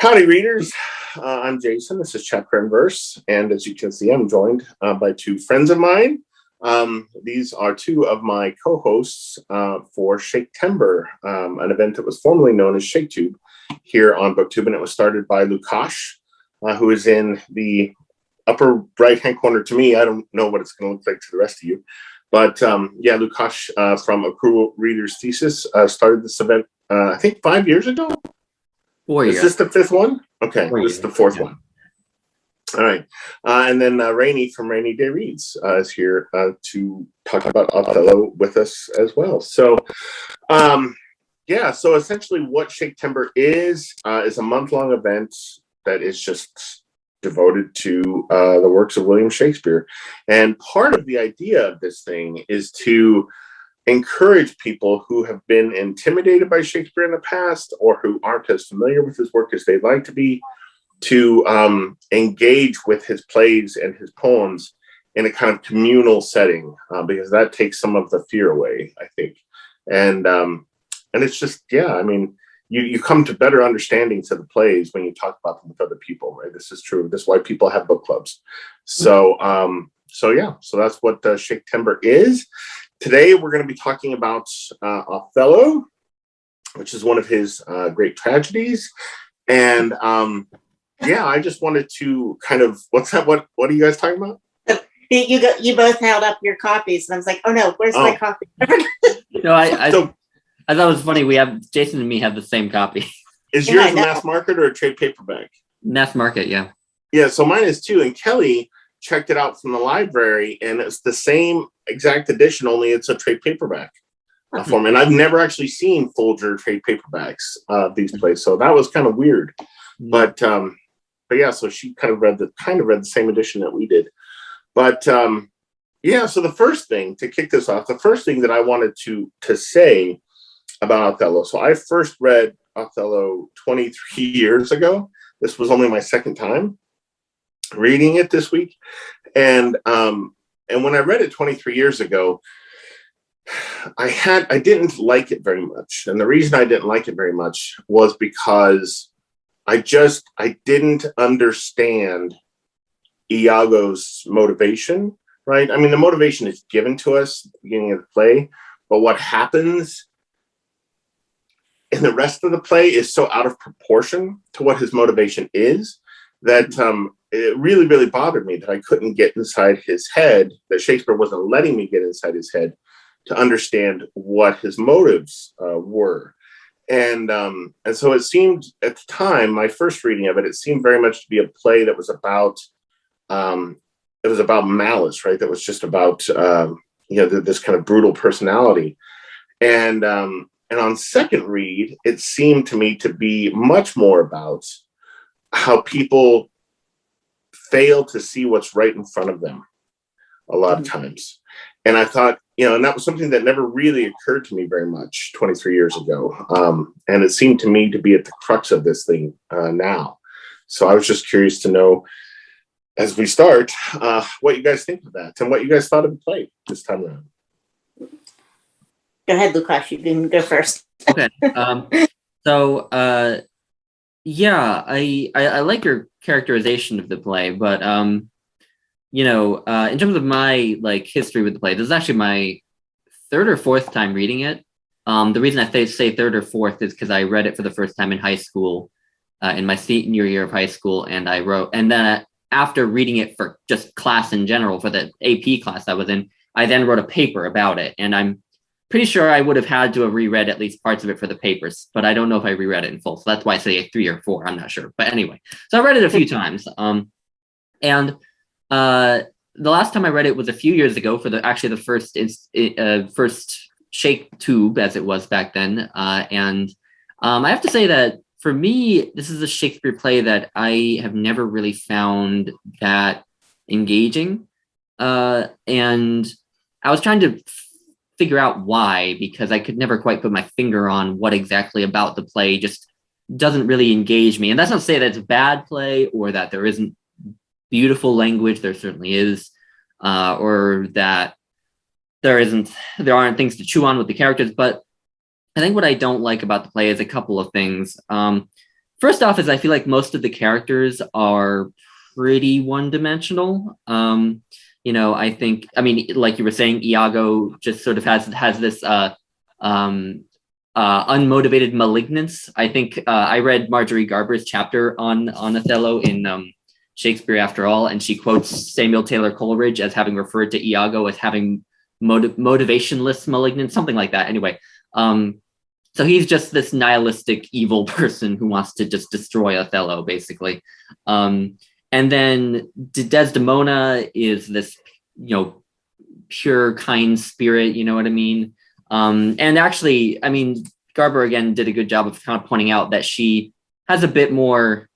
Howdy, readers. I'm Jason. This is Chapter and Verse, and as you can see, I'm joined by two friends of mine. These are two of my co-hosts for Shaketember, an event that was formerly known as Shaketube here on BookTube, and it was started by Lukas, who is in the upper right-hand corner to me. I don't know what it's going to look like to the rest of you, but yeah, Lukas from Accrual Reader's Thesis started this event, I think 5 years ago. 4 years. Is this the fifth one? Okay, this is the fourth one. All right. And then Rainey from Rainy Day Reads is here to talk about Othello with us as well. So, yeah, so essentially what Shaketember is a month-long event that is just devoted to the works of William Shakespeare. And part of the idea of this thing is to encourage people who have been intimidated by Shakespeare in the past or who aren't as familiar with his work as they'd like to be, to engage with his plays and his poems in a kind of communal setting, because that takes some of the fear away, I think. And it's just, yeah, I mean, you come to better understandings of the plays when you talk about them with other people, right? This is true. This is why people have book clubs. So, yeah, so that's what Shaketember is. Today, we're going to be talking about Othello, which is one of his great tragedies. And yeah, I just wanted to kind of, what's that? What are you guys talking about? You both held up your copies, and I was like, oh no, where's my copy? No, I thought it was funny. We have Jason and me have the same copy. Is yours a mass market or a trade paperback? Mass market, yeah. Yeah, so mine is too. And Kelly checked it out from the library, and it's the same exact edition, only it's a trade paperback form. And I've never actually seen Folger trade paperbacks these plays, so that was kind of weird. But yeah, so she kind of read the same edition that we did. But yeah, so the first thing to kick this off, the first thing that I wanted to say about Othello. So I first read Othello 23 years ago. This was only my second time reading it this week. And when I read it 23 years ago, I didn't like it very much. And the reason I didn't like it very much was because I didn't understand Iago's motivation, right? I mean, the motivation is given to us at the beginning of the play, but what happens in the rest of the play is so out of proportion to what his motivation is that it really, really bothered me that I couldn't get inside his head, that Shakespeare wasn't letting me get inside his head to understand what his motives were. And so it seemed at the time, my first reading of it, it seemed very much to be a play that was about, malice, right? That was just about, this kind of brutal personality. And on second read, it seemed to me to be much more about how people fail to see what's right in front of them a lot of times. And I thought, and that was something that never really occurred to me very much 23 years ago. And it seemed to me to be at the crux of this thing now. So I was just curious to know, as we start, what you guys think of that and what you guys thought of the play this time around. Go ahead, Lukas. You can go first. Okay. So, yeah, I like your characterization of the play, but in terms of my history with the play, this is actually my third or fourth time reading it. The reason I say third or fourth is because I read it for the first time in high school, in my senior year of high school, and then after reading it for just class in general, for the AP class I was in, I then wrote a paper about it, and I'm pretty sure I would have had to have reread at least parts of it for the papers, but I don't know if I reread it in full. So that's why I say 3 or 4. I'm not sure. But anyway, so I read it a few times. And the last time I read it was a few years ago for the first Shaketube, as it was back then. And I have to say that for me, this is a Shakespeare play that I have never really found that engaging. And I was trying to figure out why, because I could never quite put my finger on what exactly about the play just doesn't really engage me. And that's not to say that it's a bad play or that there isn't beautiful language. There certainly is, or that there aren't things to chew on with the characters. But I think what I don't like about the play is a couple of things. first off is I feel like most of the characters are pretty one-dimensional. I think, like you were saying, Iago just sort of has this unmotivated malignance. I think I read Marjorie Garber's chapter on Othello in Shakespeare After All, and she quotes Samuel Taylor Coleridge as having referred to Iago as having motivationless malignance, something like that. Anyway, so he's just this nihilistic evil person who wants to just destroy Othello, basically. And then Desdemona is this, pure, kind spirit, you know what I mean? And actually, Garber again did a good job of kind of pointing out that she has a bit more,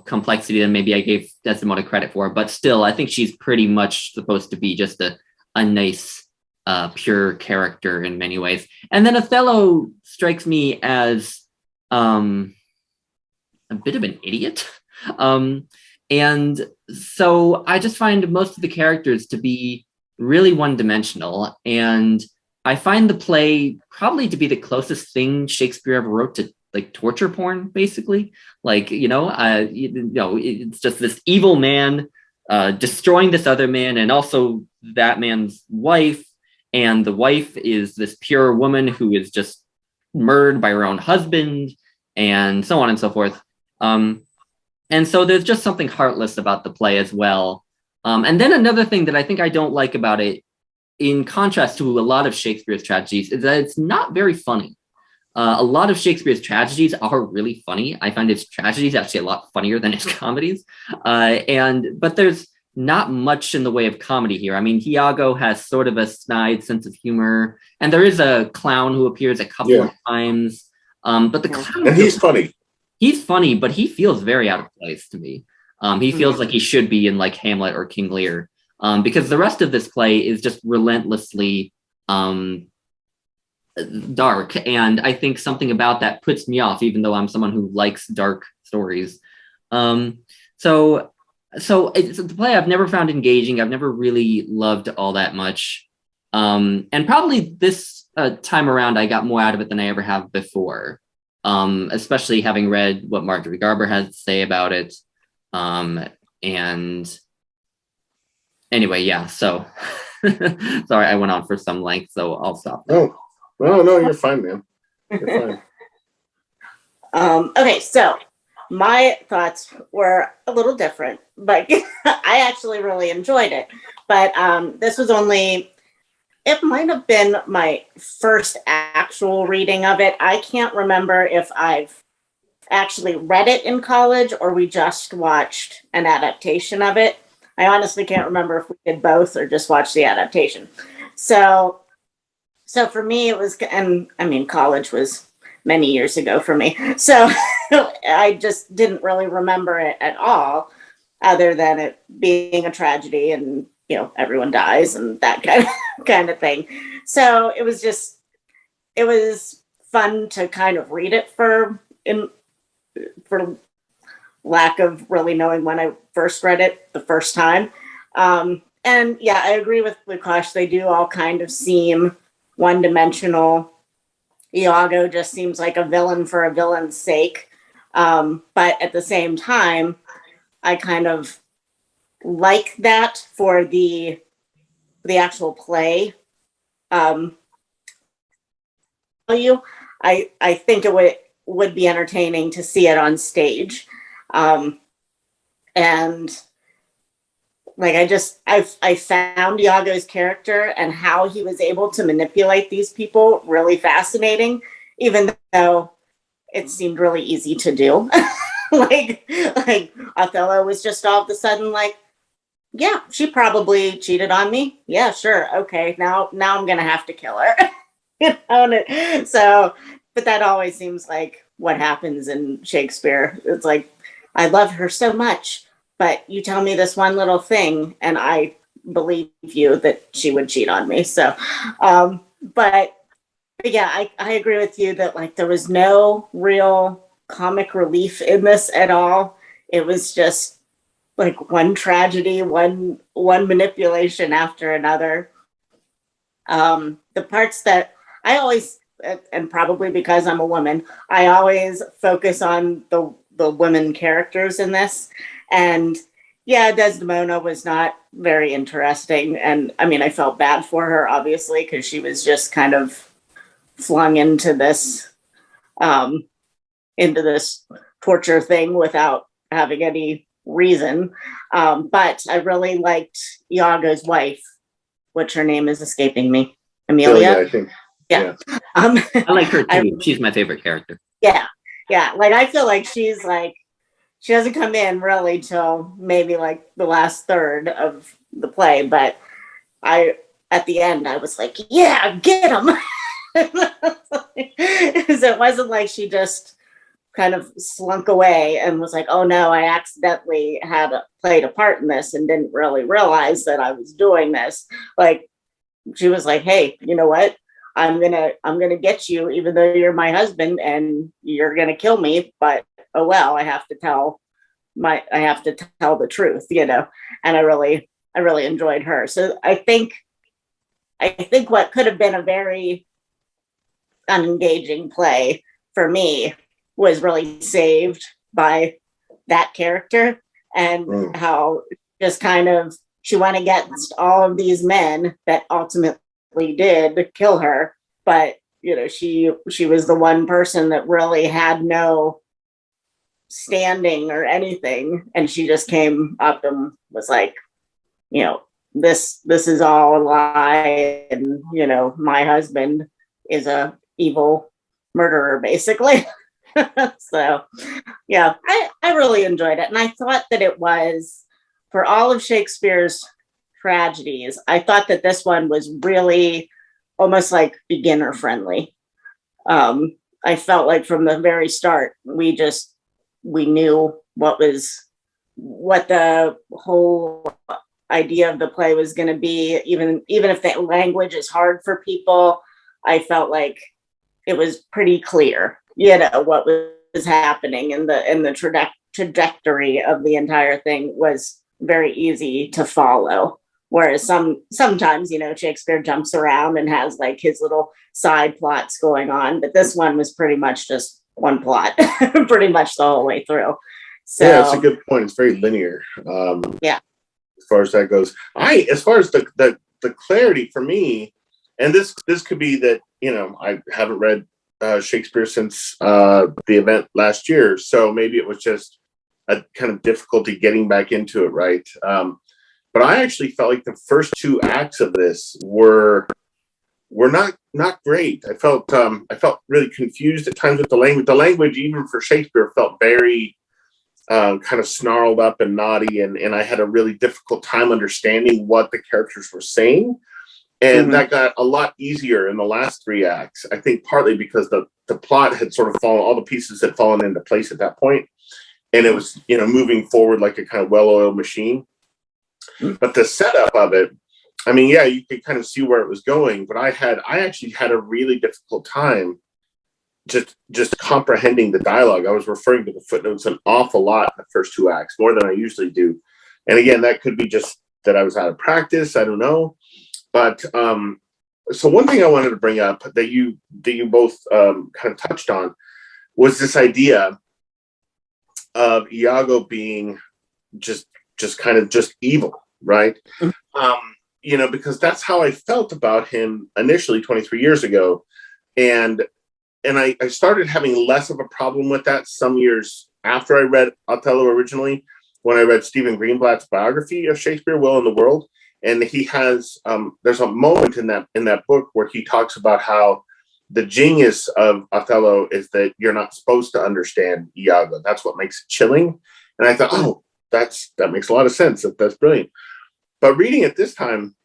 complexity than maybe I gave Desdemona credit for, but still, I think she's pretty much supposed to be just a nice, pure character in many ways. And then Othello strikes me as a bit of an idiot. And so I just find most of the characters to be really one-dimensional, and I find the play probably to be the closest thing Shakespeare ever wrote to like torture porn, basically. It's just this evil man destroying this other man, and also that man's wife, and the wife is this pure woman who is just murdered by her own husband, and so on and so forth. And so there's just something heartless about the play as well. And then another thing that I think I don't like about it, in contrast to a lot of Shakespeare's tragedies, is that it's not very funny. A lot of Shakespeare's tragedies are really funny. I find his tragedies actually a lot funnier than his comedies. But there's not much in the way of comedy here. Iago has sort of a snide sense of humor, and there is a clown who appears a couple of times. But the clown, and he's funny. He's funny, but he feels very out of place to me. He feels like he should be in like Hamlet or King Lear, because the rest of this play is just relentlessly dark. And I think something about that puts me off, even though I'm someone who likes dark stories. So it's the play I've never found engaging. I've never really loved all that much. And probably this time around, I got more out of it than I ever have before. Especially having read what Marjorie Garber has to say about it. And anyway, yeah, so sorry, I went on for some length, so I'll stop there. No, you're fine, man. You're fine. Okay, so my thoughts were a little different, but I actually really enjoyed it. But this was it might have been my first actual reading of it. I can't remember if I've actually read it in college or we just watched an adaptation of it. I honestly can't remember if we did both or just watched the adaptation. So for me, it was, and college was many years ago for me. So I just didn't really remember it at all, other than it being a tragedy and, everyone dies and that kind of thing. So it was fun to kind of read it for lack of really knowing when I first read it the first time. And yeah, I agree with Lukas. They do all kind of seem one-dimensional. Iago just seems like a villain for a villain's sake. But at the same time, I kind of like that for the actual play. I think it would be entertaining to see it on stage. And like, I found Iago's character and how he was able to manipulate these people really fascinating, even though it seemed really easy to do. like Othello was just all of a sudden like, yeah, she probably cheated on me. Yeah, sure. Okay. Now I'm going to have to kill her. So, but that always seems like what happens in Shakespeare. It's like, I love her so much, but you tell me this one little thing and I believe you that she would cheat on me. So, but yeah, I agree with you that like there was no real comic relief in this at all. It was just like one tragedy, one manipulation after another. The parts that I always and probably because I'm a woman, I always focus on the women characters in this. And yeah, Desdemona was not very interesting. And I mean, I felt bad for her, obviously, because she was just kind of flung into this torture thing without having any reason. But I really liked Iago's wife, which her name is escaping me. Emilia, I think. Yeah. I like her too. She's my favorite character. Yeah. Like, I feel like she doesn't come in really till maybe like the last third of the play, but at the end I was like, yeah, get him. Because it wasn't like she just kind of slunk away and was like, oh no, I accidentally played a part in this and didn't really realize that I was doing this. Like, she was like, hey, you know what? I'm gonna get you, even though you're my husband and you're gonna kill me, but oh well, I have to tell the truth, you know. And I really enjoyed her. So I think what could have been a very unengaging play for me was really saved by that character, and how just kind of she went against all of these men that ultimately did kill her, but you know, she was the one person that really had no standing or anything, and she just came up and was like, you know, this is all a lie, and you know, my husband is a evil murderer, basically. So yeah, I really enjoyed it, and I thought that it was, for all of Shakespeare's tragedies, I thought that this one was really almost like beginner friendly. I felt like from the very start we knew what the whole idea of the play was going to be. Even if the language is hard for people, I felt like it was pretty clear, you know, what was happening, and the trajectory of the entire thing was very easy to follow. Whereas sometimes, you know, Shakespeare jumps around and has like his little side plots going on, but this one was pretty much just one plot, pretty much the whole way through. So yeah, that's a good point. It's very linear. Yeah. As far as that goes, as far as the clarity for me, and this could be that, you know, I haven't read Shakespeare since the event last year, so maybe it was just a kind of difficulty getting back into it, right? But I actually felt like the first two acts of this were not great. I felt really confused at times with the language. The language, even for Shakespeare, felt very kind of snarled up and naughty, and I had a really difficult time understanding what the characters were saying. And that got a lot easier in the last three acts. I think partly because the plot had sort of fallen, all the pieces had fallen into place at that point, and it was, you know, moving forward like a kind of well-oiled machine. But the setup of it, I mean, yeah, you could kind of see where it was going, but I actually had a really difficult time just comprehending the dialogue. I was referring to the footnotes an awful lot in the first two acts, more than I usually do. And again, that could be just that I was out of practice. I don't know. But so one thing I wanted to bring up that you both kind of touched on was this idea of Iago being just kind of just evil, right? You know, because that's how I felt about him initially 23 years ago. And I started having less of a problem with that some years after I read Othello originally, when I read Stephen Greenblatt's biography of Shakespeare, Will in the World. And he has, there's a moment in that book where he talks about how the genius of Othello is that you're not supposed to understand Iago. That's what makes it chilling. And I thought, oh, that makes a lot of sense. That's brilliant. But reading it this time,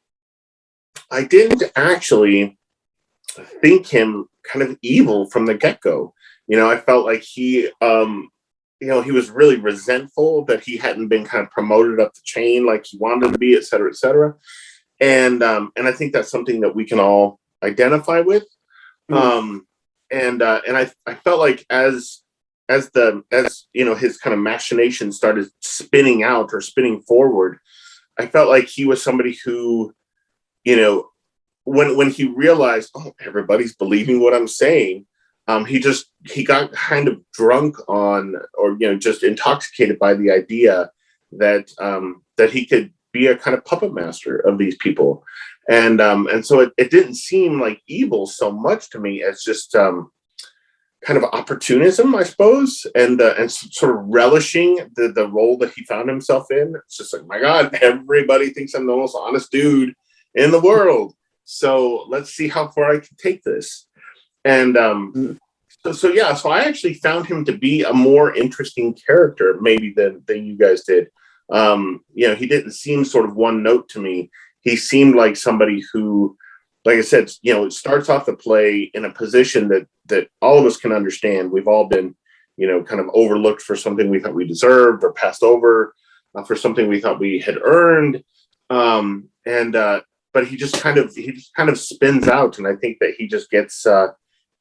I didn't actually think him kind of evil from the get-go. You know, I felt like he, you know, he was really resentful that he hadn't been kind of promoted up the chain like he wanted to be, et cetera, et cetera. And I think that's something that we can all identify with. And I felt like as you know, his kind of machination started spinning out or spinning forward, I felt like he was somebody who, you know, when he realized, oh, everybody's believing what I'm saying, he got kind of drunk on, or just intoxicated by the idea that that he could be a kind of puppet master of these people, and so it didn't seem like evil so much to me as just kind of opportunism, I suppose, and sort of relishing the role that he found himself in. It's just like, my God, everybody thinks I'm the most honest dude in the world. So let's see how far I can take this. And so I actually found him to be a more interesting character, maybe than you guys did. He didn't seem sort of one note to me. He seemed like somebody who, like I said, it starts off the play in a position that all of us can understand. We've all been, kind of overlooked for something we thought we deserved, or passed over for something we thought we had earned. But he just kind of spins out, and I think that he just gets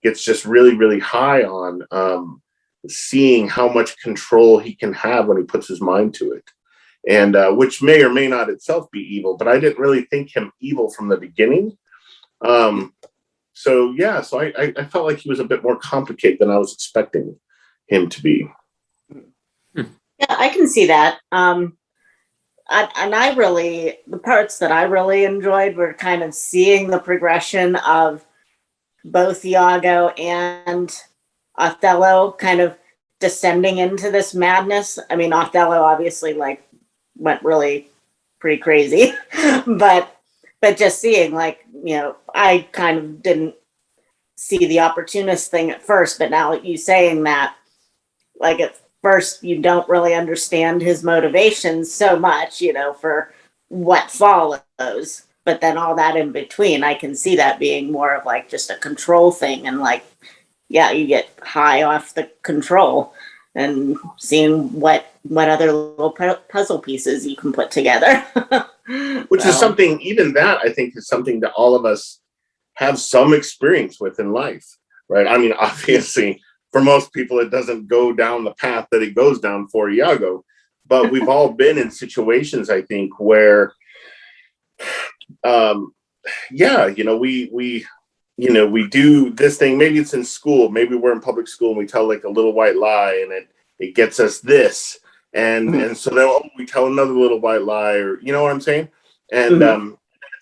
just really, really high on seeing how much control he can have when he puts his mind to it, and which may or may not itself be evil. But I didn't really think him evil from the beginning. So I felt like he was a bit more complicated than I was expecting him to be. Yeah, I can see that. The parts that I really enjoyed were kind of seeing the progression of both Iago and Othello kind of descending into this madness. I mean, Othello obviously went really pretty crazy, but just seeing I kind of didn't see the opportunist thing at first, but now you saying that, at first you don't really understand his motivations so much, for what follows, but then all that in between, I can see that being more of just a control thing, and you get high off the control and seeing what other little puzzle pieces you can put together. Which is something, even that I think is something that all of us have some experience with in life, right? I mean, obviously, for most people, it doesn't go down the path that it goes down for Iago, but we've all been in situations, I think, where, we do this thing. Maybe it's in school. Maybe we're in public school and we tell a little white lie, and it gets us this. And so then we tell another little white lie, or you know what I'm saying? And at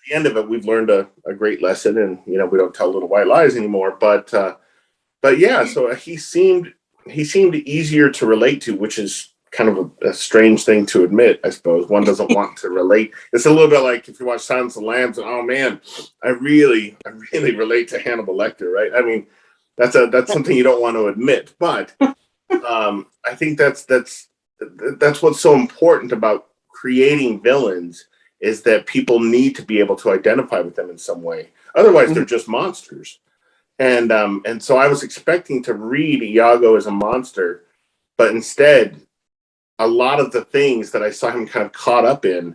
the end of it, we've learned a great lesson, and we don't tell little white lies anymore. But so he seemed easier to relate to, which is kind of a strange thing to admit, I suppose. One doesn't want to relate. It's a little bit like if you watch Silence of the Lambs, and oh man, I really relate to Hannibal Lecter, right? I mean, that's something you don't want to admit, but I think that's what's so important about creating villains, is that people need to be able to identify with them in some way. Otherwise, they're just monsters. And so I was expecting to read Iago as a monster, but instead, a lot of the things that I saw him kind of caught up in,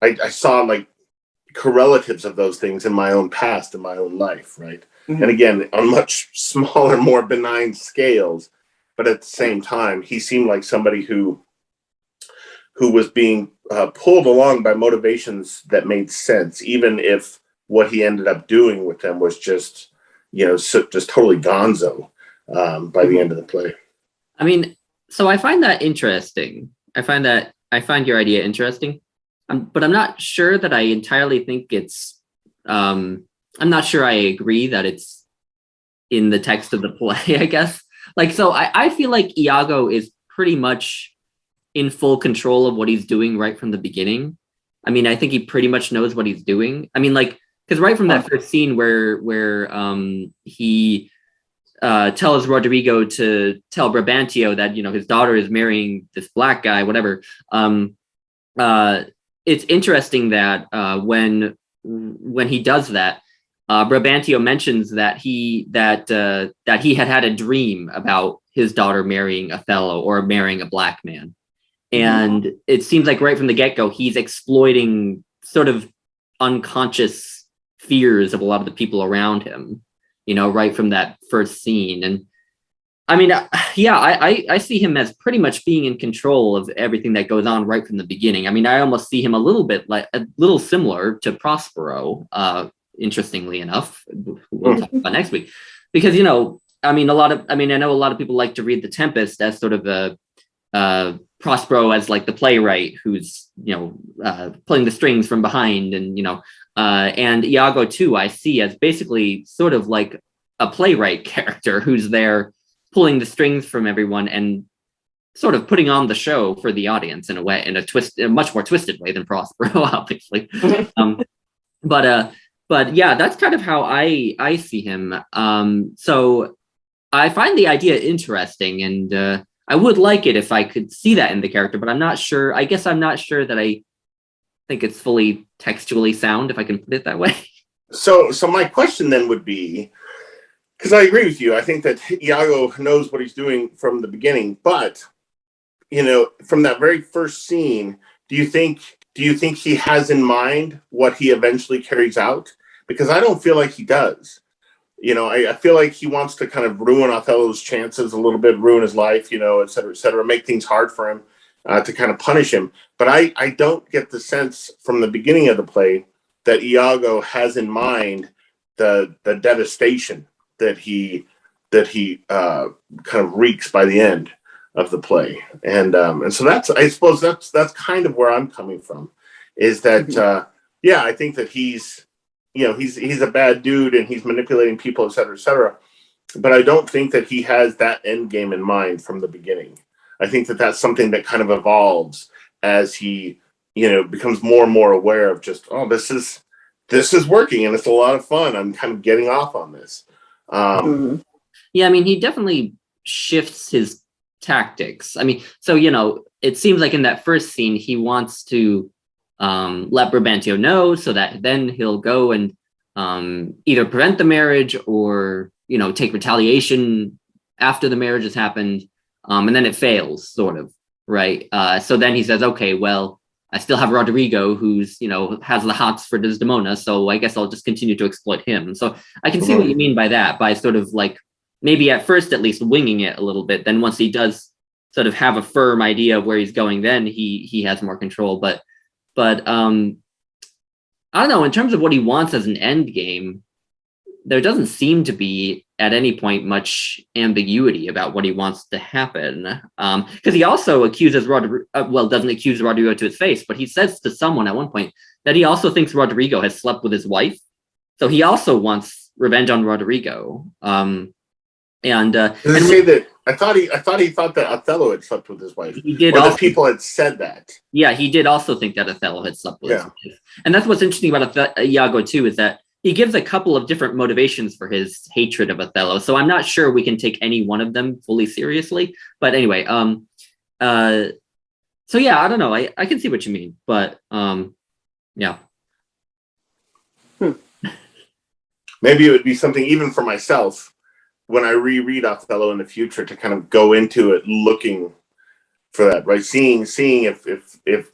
I saw correlatives of those things in my own past, in my own life, right? And again, on much smaller, more benign scales. But at the same time, he seemed like somebody who was being pulled along by motivations that made sense, even if what he ended up doing with them was just totally gonzo by the end of the play. I mean, so I find that interesting. I find your idea interesting, but I'm not sure that I entirely think it's. I'm not sure I agree that it's in the text of the play, I guess. So I feel like Iago is pretty much in full control of what he's doing right from the beginning. I mean, I think he pretty much knows what he's doing. I mean, because right from that first scene where he tells Rodrigo to tell Brabantio that, his daughter is marrying this black guy, whatever. It's interesting that when he does that, Brabantio mentions that he had a dream about his daughter marrying Othello, or marrying a black man. And it seems like right from the get-go, he's exploiting sort of unconscious fears of a lot of the people around him, right from that first scene. And I mean, I see him as pretty much being in control of everything that goes on right from the beginning. I mean, I almost see him a little bit a little similar to Prospero interestingly enough, we'll talk about next week, because I know a lot of people like to read The Tempest as sort of a Prospero as like the playwright who's pulling the strings from behind, and Iago too I see as basically sort of like a playwright character who's there pulling the strings from everyone and sort of putting on the show for the audience in a much more twisted way than Prospero, obviously. But yeah, that's kind of how I see him. So I find the idea interesting, and I would like it if I could see that in the character, but I'm not sure. I guess I'm not sure that I think it's fully textually sound, if I can put it that way. So my question then would be, because I agree with you, I think that Iago knows what he's doing from the beginning, but from that very first scene, do you think he has in mind what he eventually carries out? Because I don't feel like he does. I feel like he wants to kind of ruin Othello's chances a little bit, ruin his life, et cetera, make things hard for him, to kind of punish him. But I don't get the sense from the beginning of the play that Iago has in mind the devastation that he kind of wreaks by the end of the play. And so I suppose that's kind of where I'm coming from, is that, I think that he's a bad dude and he's manipulating people, et cetera, et cetera. But I don't think that he has that end game in mind from the beginning. I think that that's something that kind of evolves as he, becomes more and more aware of just, this is working and it's a lot of fun. I'm kind of getting off on this. Yeah, he definitely shifts his tactics. It seems like in that first scene, he wants to let Brabantio know so that then he'll go and either prevent the marriage or take retaliation after the marriage has happened, and then it fails, sort of, right? So then he says, okay, well, I still have Rodrigo, who's has the hots for Desdemona, so I guess I'll just continue to exploit him. So I can see what you mean by that, by sort of like maybe at first at least winging it a little bit. Then once he does sort of have a firm idea of where he's going, then he has more control. But I don't know, in terms of what he wants as an end game, there doesn't seem to be at any point much ambiguity about what he wants to happen. Because he also accuses doesn't accuse Rodrigo to his face, but he says to someone at one point that he also thinks Rodrigo has slept with his wife. So he also wants revenge on Rodrigo. Does it say that? I thought he thought that Othello had slept with his wife. He did. Or that people had said that. Yeah, he did also think that Othello had slept with his wife. And that's what's interesting about Iago too, is that he gives a couple of different motivations for his hatred of Othello. So I'm not sure we can take any one of them fully seriously. But anyway, so yeah, I don't know. I can see what you mean, but yeah. Maybe it would be something even for myself when I reread Othello in the future to kind of go into it looking for that, right? Seeing if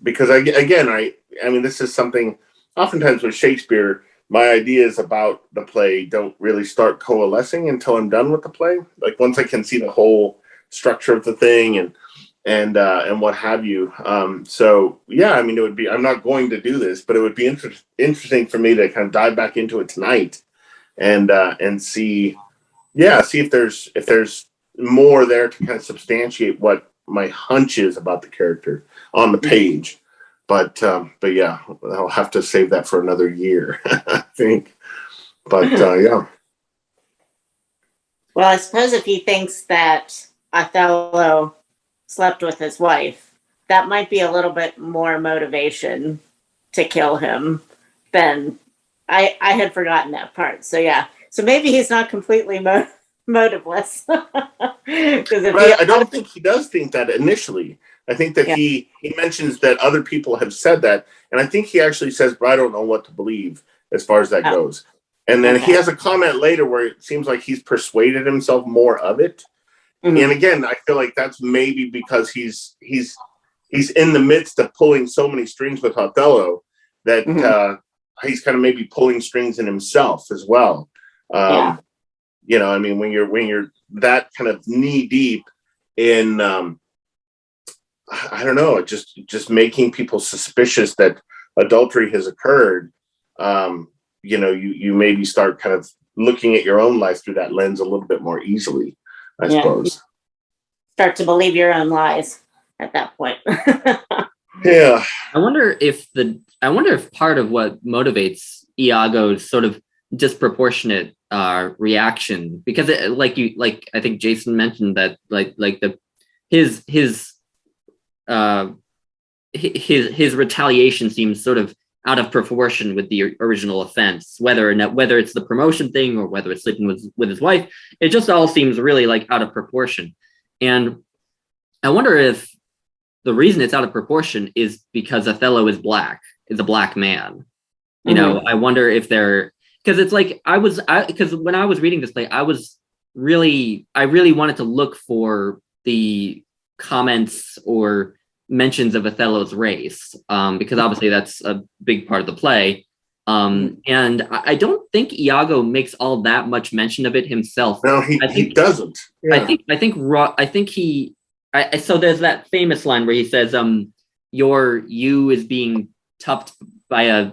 because I this is something oftentimes with Shakespeare, my ideas about the play don't really start coalescing until I'm done with the play. Like once I can see the whole structure of the thing and what have you. So yeah, it would be, I'm not going to do this, but it would be interesting for me to kind of dive back into it tonight and see if there's more there to kind of substantiate what my hunch is about the character on the page. But yeah, I'll have to save that for another year, I think. But yeah. Well, I suppose if he thinks that Othello slept with his wife, that might be a little bit more motivation to kill him than I had forgotten that part. So yeah. So maybe he's not completely motiveless. I don't think he does think that initially. I think that he mentions that other people have said that, and I think he actually says, but I don't know what to believe as far as that goes. And then he has a comment later where it seems like he's persuaded himself more of it. Mm-hmm. And again, I feel like that's maybe because he's in the midst of pulling so many strings with Othello that he's kind of maybe pulling strings in himself as well. When you're that kind of knee deep in I don't know, just making people suspicious that adultery has occurred. you maybe start kind of looking at your own life through that lens a little bit more easily, I suppose. Start to believe your own lies at that point. Yeah. I wonder if part of what motivates Iago's sort of disproportionate reaction, because I think Jason mentioned that his retaliation seems sort of out of proportion with the original offense, whether it's the promotion thing or whether it's sleeping with his wife. It just all seems really like out of proportion. And I wonder if the reason it's out of proportion is because Othello is a black man. I wonder if because it's like because when I was reading this play, I really wanted to look for the comments or mentions of Othello's race, because obviously that's a big part of the play. And I don't think Iago makes all that much mention of it himself. No, he doesn't. Yeah. So there's that famous line where he says, you is being tupped by a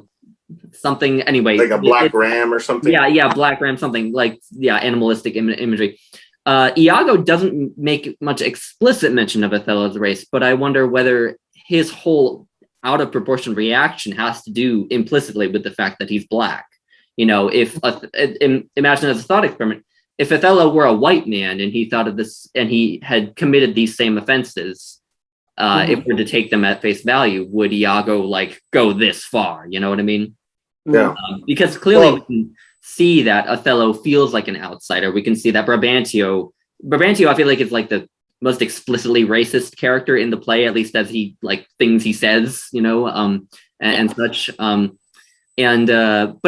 something, anyway. Like a black ram or something? Yeah, black ram, something animalistic imagery. Iago doesn't make much explicit mention of Othello's race, but I wonder whether his whole out of proportion reaction has to do implicitly with the fact that he's black. If imagine as a thought experiment, if Othello were a white man and he thought of this and he had committed these same offenses, if we're to take them at face value, would Iago go this far? You know what I mean? Yeah. Because clearly we can see that Othello feels like an outsider. We can see that Brabantio, I feel like, is like the most explicitly racist character in the play, at least as he things he says, and such. But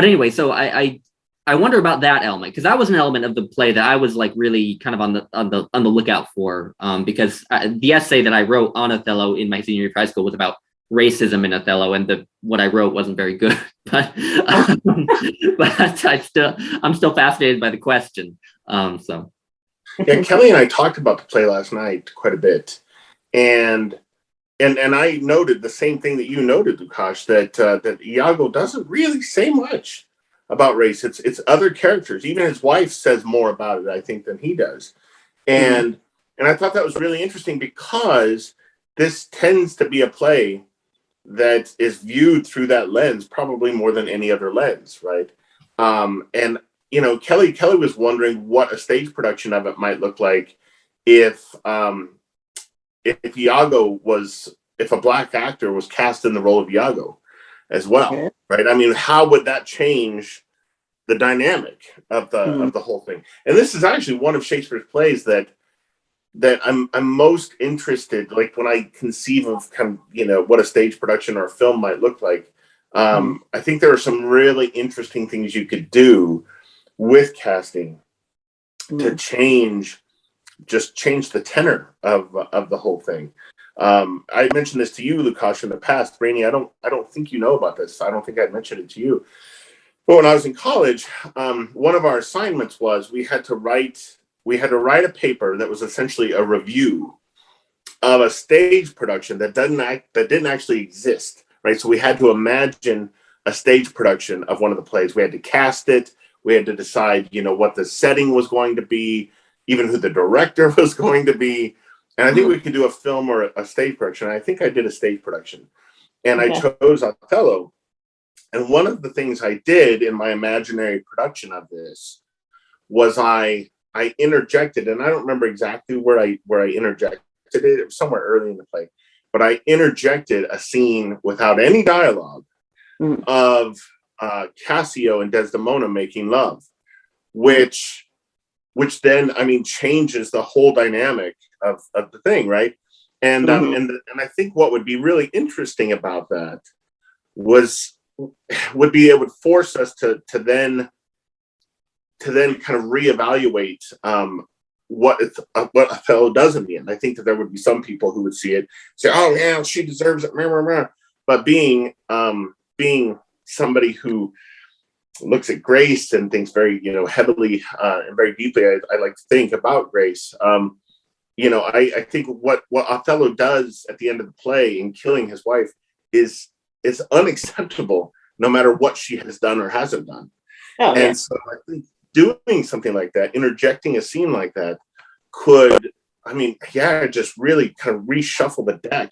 anyway, so I wonder about that element, because that was an element of the play that I was really kind of on the lookout for, because the essay that I wrote on Othello in my senior year of high school was about racism in Othello, and what I wrote wasn't very good, but I'm still fascinated by the question. Yeah, Kelly and I talked about the play last night quite a bit, and I noted the same thing that you noted, Lukas, that Iago doesn't really say much about race. It's other characters. Even his wife says more about it, I think, than he does. And I thought that was really interesting, because this tends to be a play that is viewed through that lens probably more than any other lens, right? And Kelly was wondering what a stage production of it might look like if Iago if a black actor was cast in the role of Iago as well, right? I mean, how would that change the dynamic of the whole thing? And this is actually one of Shakespeare's plays that I'm most interested, when I conceive of kind of, what a stage production or a film might look like. I think there are some really interesting things you could do with casting to change the tenor of the whole thing. I mentioned this to you, Lukas, in the past. Rainey, I don't think you know about this. I don't think I mentioned it to you. But when I was in college, one of our assignments was we had to write a paper that was essentially a review of a stage production that didn't actually exist, right? So we had to imagine a stage production of one of the plays. We had to cast it. We had to decide, what the setting was going to be, even who the director was going to be. And I think we could do a film or a stage production. I think I did a stage production. And I chose Othello. And one of the things I did in my imaginary production of this was I interjected, and I don't remember exactly where I interjected it. It was somewhere early in the play. But I interjected a scene without any dialogue of Cassio and Desdemona making love, which then, changes the whole dynamic of the thing, right? And I think what would be really interesting about that would be it would force us to then kind of reevaluate what Othello does in the end. I think that there would be some people who would see it, say, "Oh yeah, she deserves it," but being somebody who looks at Grace and thinks very, heavily and very deeply, I like to think about Grace. I think what Othello does at the end of the play in killing his wife is unacceptable, no matter what she has done or hasn't done. Oh, And so I think doing something like that, interjecting a scene like that, could, I mean, just really kind of reshuffle the deck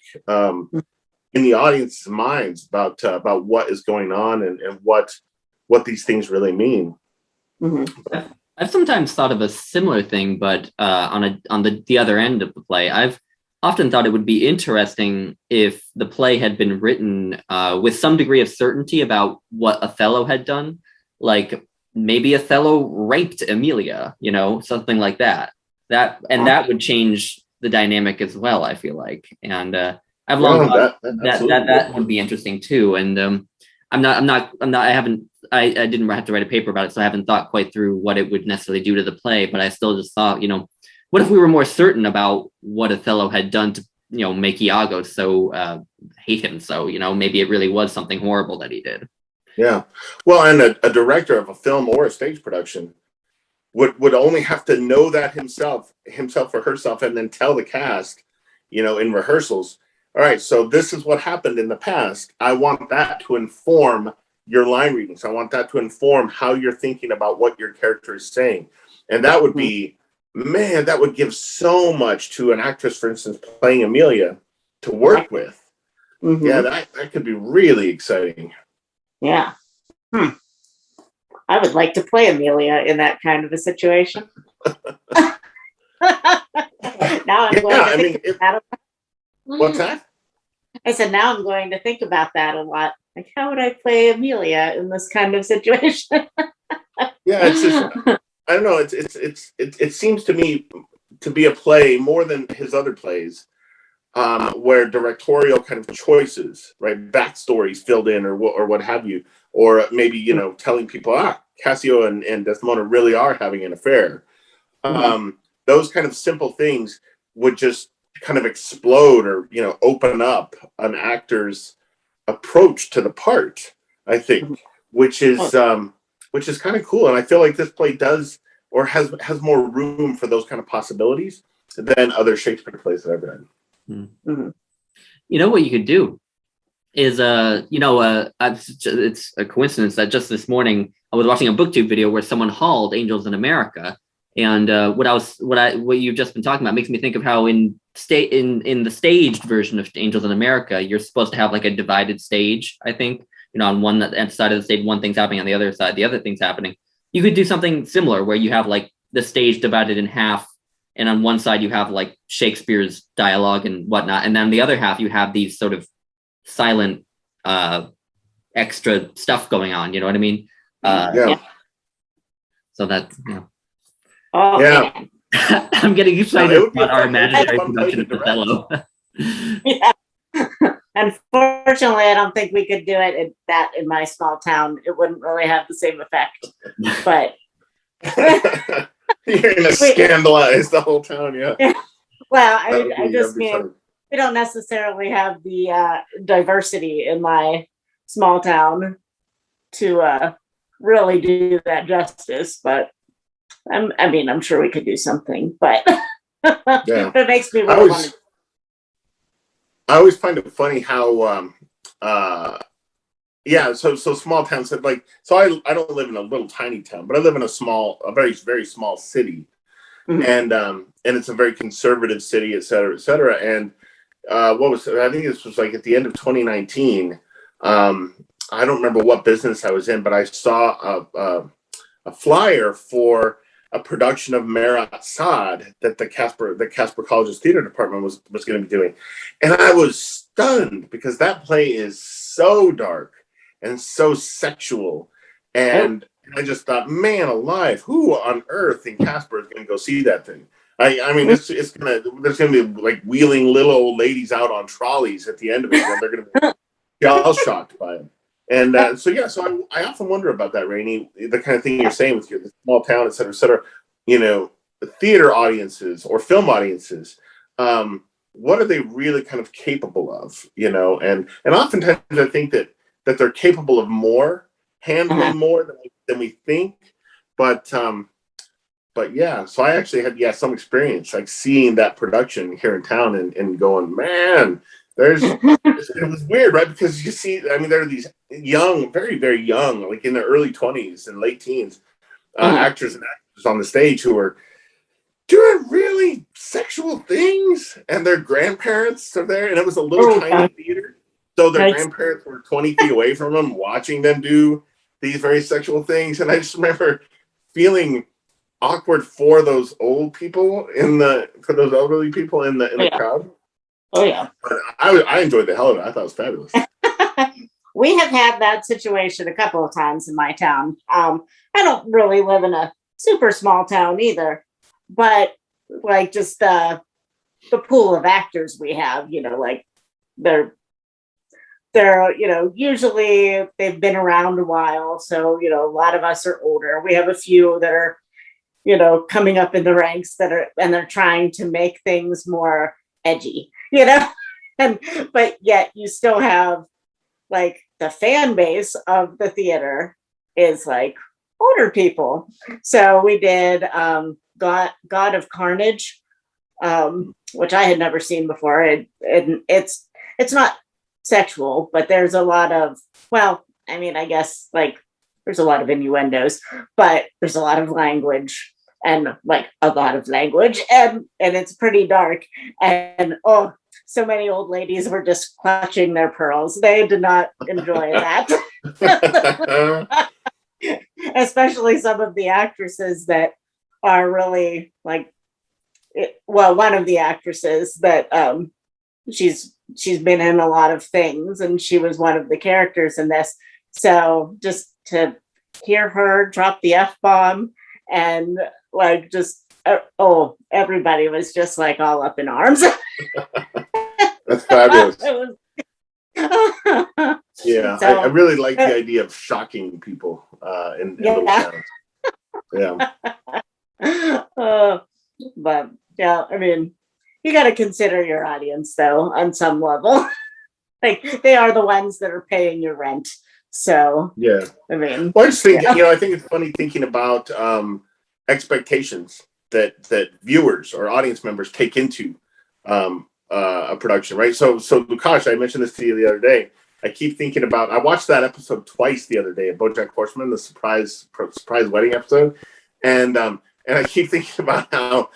in the audience's minds about what is going on and what these things really mean. Mm-hmm. I've sometimes thought of a similar thing, but on the other end of the play, I've often thought it would be interesting if the play had been written with some degree of certainty about what Othello had done, like maybe Othello raped Emilia, something like that. That would change the dynamic as well, I feel like, and I've long thought that would be interesting too. And I didn't have to write a paper about it, so I haven't thought quite through what it would necessarily do to the play, but I still just thought, what if we were more certain about what Othello had done to, make Iago so hate him? So, maybe it really was something horrible that he did. Yeah. Well, and a director of a film or a stage production would only have to know that himself or herself, and then tell the cast, in rehearsals, all right, so this is what happened in the past. I want that to inform your line readings. I want that to inform how you're thinking about what your character is saying. And that would be, man, that would give so much to an actress, for instance, playing Emilia, to work with. Mm-hmm. Yeah, that could be really exciting. Yeah. I would like to play Emilia in that kind of a situation. Now I'm going to think about it. What's that? I said, now I'm going to think about that a lot. Like, how would I play Emilia in this kind of situation? Yeah, it's just, I don't know. It seems to me to be a play more than his other plays, where directorial kind of choices, right, backstories filled in, or what have you, or maybe telling people, Cassio and Desdemona really are having an affair. Those kind of simple things would just kind of explode, or open up an actor's approach to the part, I think, which is kind of cool. And I feel like this play does, or has more room for those kind of possibilities than other Shakespeare plays that I've read. Mm-hmm. What you could do is it's a coincidence that just this morning I was watching a BookTube video where someone hauled Angels in America, and what you've just been talking about makes me think of how in the staged version of Angels in America, you're supposed to have like a divided stage. I think on one side of the stage, one thing's happening, on the other side, the other thing's happening. You could do something similar where you have like the stage divided in half, and on one side you have like Shakespeare's dialogue and whatnot, and then on the other half you have these sort of silent extra stuff going on. You know what I mean? So that's I'm getting excited about our imaginary production of Othello. Yeah. Unfortunately, I don't think we could do it in my small town. It wouldn't really have the same effect. But you're gonna scandalize the whole town, yeah. Well, I just mean we don't necessarily have the diversity in my small town to really do that justice. But I'm sure we could do something. But it makes me really want to. I always find it funny how so small towns, like, so I don't live in a little tiny town, but I live in a very, very small city. And it's a very conservative city, et cetera, et cetera. And I think this was like at the end of 2019. I don't remember what business I was in, but I saw a flyer for a production of Marat Sade that the Casper College's theater department was going to be doing. And I was stunned because that play is so dark and so sexual. And I just thought, man alive, who on earth in Casper is going to go see that thing? I mean, there's going to be like wheeling little old ladies out on trolleys at the end of it, and they're going to be shell shocked by it. And so I often wonder about that, Rainey, the kind of thing you're saying with the small town, et cetera, the theater audiences or film audiences, what are they really kind of capable of, and oftentimes I think that they're capable of more, handling more than we think, but yeah, so I actually had some experience like seeing that production here in town and going, man, It was weird, right? Because you see, I mean, there are these young, very, very young, like in their early 20s and late teens, actors and actors on the stage who are doing really sexual things, and their grandparents are there, and it was a little tiny theater, so their grandparents were 20 feet away from them, watching them do these very sexual things, and I just remember feeling awkward for those old people for those elderly people in the crowd. Oh yeah. But I enjoyed the hell of it. I thought it was fabulous. We have had that situation a couple of times in my town. I don't really live in a super small town either, but like just the pool of actors we have, like they're usually they've been around a while, so a lot of us are older. We have a few that are coming up in the ranks and they're trying to make things more edgy, but yet you still have like the fan base of the theater is like older people. So we did God of Carnage, which I had never seen before. It's not sexual, but there's a lot of, I guess like there's a lot of innuendos, but there's a lot of language and it's pretty dark. And so many old ladies were just clutching their pearls. They did not enjoy that. Especially some of the actresses that are really like, one of the actresses that she's been in a lot of things, and she was one of the characters in this. So just to hear her drop the F-bomb and like just everybody was just like all up in arms. That's fabulous. Yeah, so, I really like the idea of shocking people in those towns. Yeah. But yeah, I mean, you got to consider your audience though on some level. Like they are the ones that are paying your rent. So yeah, I mean, well, I just think I think it's funny thinking about expectations that viewers or audience members take into a production, right? So Lukas, I mentioned this to you the other day. I keep thinking about. I watched that episode twice the other day of Bojack Horseman, the surprise wedding episode, and I keep thinking about how.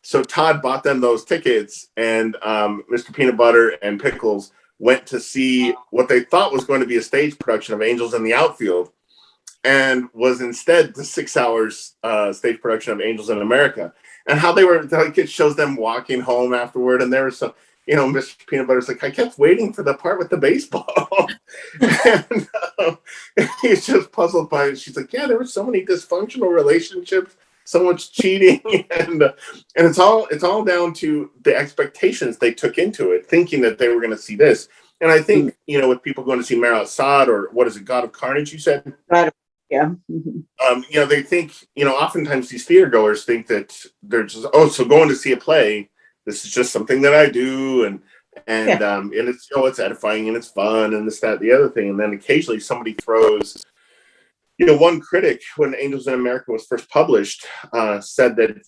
So Todd bought them those tickets, and Mr. Peanut Butter and Pickles went to see what they thought was going to be a stage production of Angels in the Outfield, and was instead the 6 hours stage production of Angels in America. And how they were, like, it shows them walking home afterward, and there was some, Mr. Peanut Butter's like, I kept waiting for the part with the baseball. And he's just puzzled by it. She's like, yeah, there were so many dysfunctional relationships, so much cheating, and it's all down to the expectations they took into it, thinking that they were going to see this. And I think, with people going to see Marat, Sade, or what is it, God of Carnage, you said? Right. Yeah. They think, oftentimes these theater goers think that they're just, so going to see a play, this is just something that I do, and it's, it's edifying and it's fun and this, that, the other thing. And then occasionally somebody throws, one critic, when Angels in America was first published, said that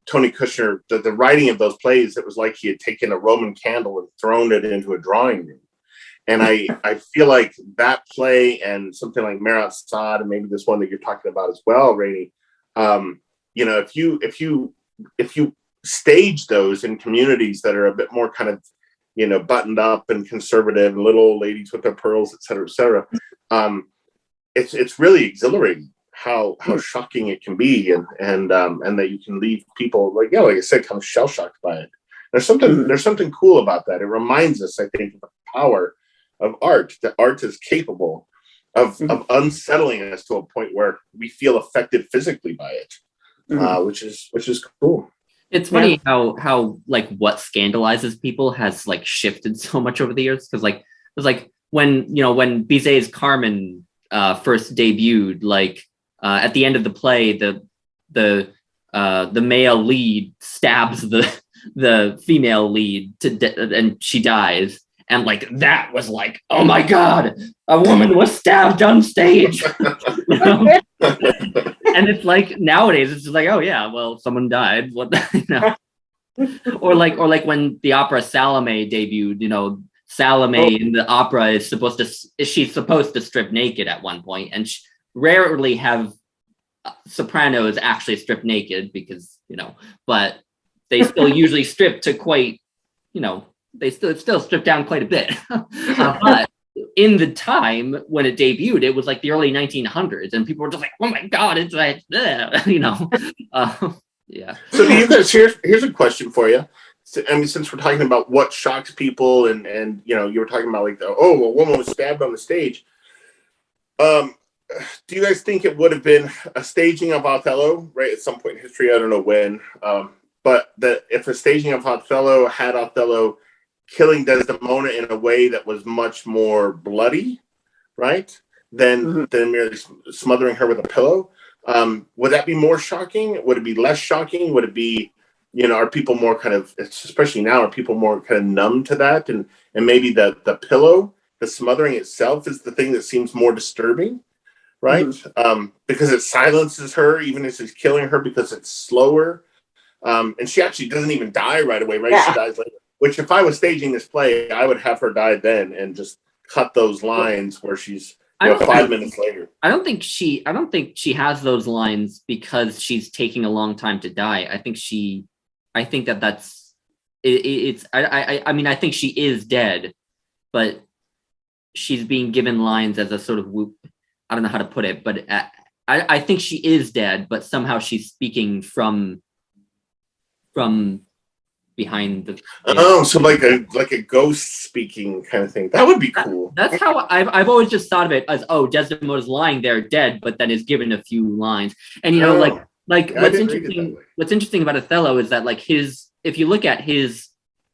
Tony Kushner, that the writing of those plays, it was like he had taken a Roman candle and thrown it into a drawing room. And I feel like that play and something like Marat, Sade, and maybe this one that you're talking about as well, Rainey, if you stage those in communities that are a bit more kind of, buttoned up and conservative, and little old ladies with their pearls, et cetera, it's really exhilarating how shocking it can be, and that you can leave people like I said, kind of shell shocked by it. There's something cool about that. It reminds us, I think, of the power of art. That art is capable of unsettling us to a point where we feel affected physically by it, which is cool. It's funny how like what scandalizes people has like shifted so much over the years, because like it was like when Bizet's Carmen first debuted, like at the end of the play, the male lead stabs the female lead and she dies, and like that was like, oh my god, a woman was stabbed on stage. And it's like nowadays it's just like, oh yeah, well, someone died, what or like when the opera Salome debuted, you know, Salome in the opera is she's supposed to strip naked at one point, and rarely have sopranos actually strip naked because, you know, but they still usually strip to quite, you know, they still strip down quite a bit. But in the time when it debuted, it was like the early 1900s, and people were just like, "Oh my god, it's like," you know. Yeah. So do you guys? Here's a question for you. I mean, since we're talking about what shocks people, and you know, you were talking about like a woman was stabbed on the stage. Do you guys think it would have been a staging of Othello, right, at some point in history? I don't know when, but that if a staging of Othello had Othello killing Desdemona in a way that was much more bloody, right, than merely smothering her with a pillow, would that be more shocking? Would it be less shocking? Would it be, you know, are people more kind of, especially now, are people more kind of numb to that, and maybe the pillow, the smothering itself, is the thing that seems more disturbing? Right? Because it silences her even as he's killing her, because it's slower. And she actually doesn't even die right away, right? Yeah. She dies later. Which, if I was staging this play, I would have her die then and just cut those lines where she's 5 minutes later. I don't think she has those lines because she's taking a long time to die. I think that's it's I mean, I think she is dead, but she's being given lines as a sort of whoop. I don't know how to put it, but I think she is dead, but somehow she's speaking from behind the. So like a ghost speaking kind of thing. That would be cool. That's how I've always just thought of it as, Desdemona's lying there dead, but then is given a few lines. And you know, what's interesting about Othello is that, like, if you look at his